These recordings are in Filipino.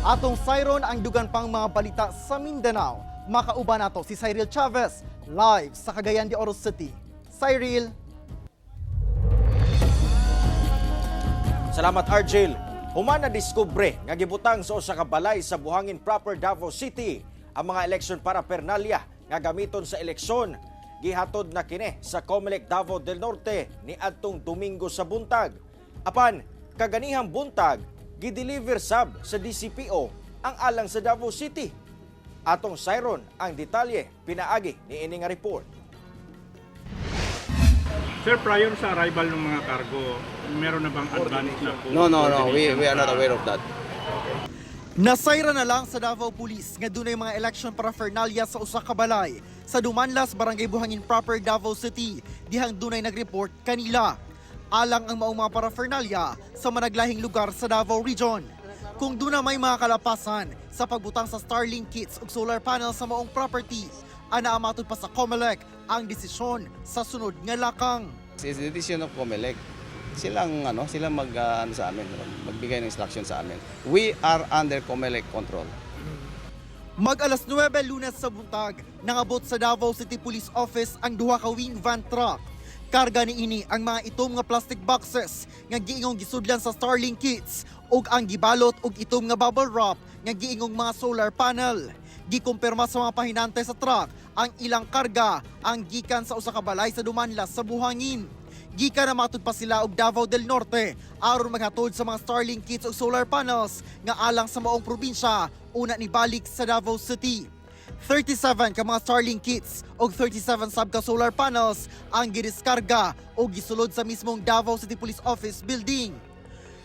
Atong sayron ang dugan pang mga balita sa Mindanao. Makauban nato si Cyril Chavez live sa Cagayan de Oro City. Cyril. Salamat Argel. Human na diskubre nga gibutang sa usa ka balay sa buhangin proper Davao City ang mga election paraphernalia nga gamiton sa eleksyon. Gihatod na kini sa Comelec Davao del Norte ni adtong Domingo sa buntag. Apan kaganihang buntag gideliver sab sa DCPO ang alang sa Davao City. Atong sayron ang detalye pinaagi ni ini nga report. Sir, prior sa arrival ng mga cargo, meron na bang advance na po? No. We are not aware of that. Nasayra na lang sa Davao Police nga dunay mga election paraphernalia sa usa ka balay sa Dumanlas, Barangay Buhangin proper Davao City. Dihang dunay nagreport kanila. Alang ang maong mga paraphernalia sa managlahing lugar sa Davao Region. Kung doon may mga kalapasan sa pagbutang sa Starlink kits ug solar panel sa maong property, anaamatod pa sa Comelec ang desisyon sa sunod nga lakang. It's the decision of Comelec. Silang sa amin, magbigay ng instruction sa amin. We are under Comelec control. Mag-alas 9 Lunes sa buntag, nangabot sa Davao City Police Office ang duha ka wing van truck. Karga ni ini ang mga itom nga plastic boxes nga giingong gisudlan sa Starlink kits ug ang gibalot og itom nga bubble wrap nga giingong mga solar panel. Gikumpirma sa mga pahinante sa truck ang ilang karga ang gikan sa usa ka balay sa Dumanlas sa Buhangin. Gikan na matud pa sila og Davao del Norte aron maghatod sa mga Starlink kits ug solar panels nga alang sa maong probinsya una ni balik sa Davao City. 37 ka mga Starlink kits o 37 sub ka solar panels ang gidiskarga o gisulod sa mismong Davao City Police Office building.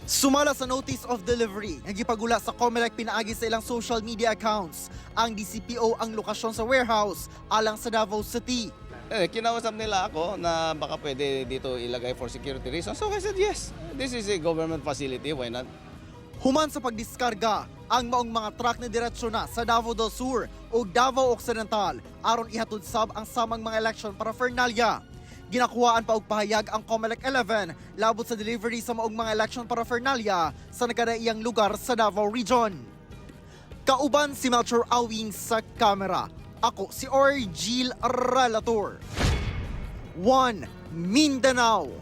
Sumala sa notice of delivery nga gipagula sa Comelec pinaagi sa ilang social media accounts ang DCPO ang lokasyon sa warehouse alang sa Davao City. Kinausap nila ako na baka pwede dito ilagay for security reasons. So I said yes, this is a government facility, why not? Human sa pagdiskarga, ang maong mga truck na diretsyo na sa Davao del Sur o Davao Occidental aron ihatod sab ang samang mga election paraphernalia. Ginakuhaan pa og pahayag ang Comelec 11 labot sa delivery sa maong mga election paraphernalia sa nagkadaiyang lugar sa Davao Region. Kauban si Melchor Awing sa kamera. Ako si Orgil Relator. 1 Mindanao.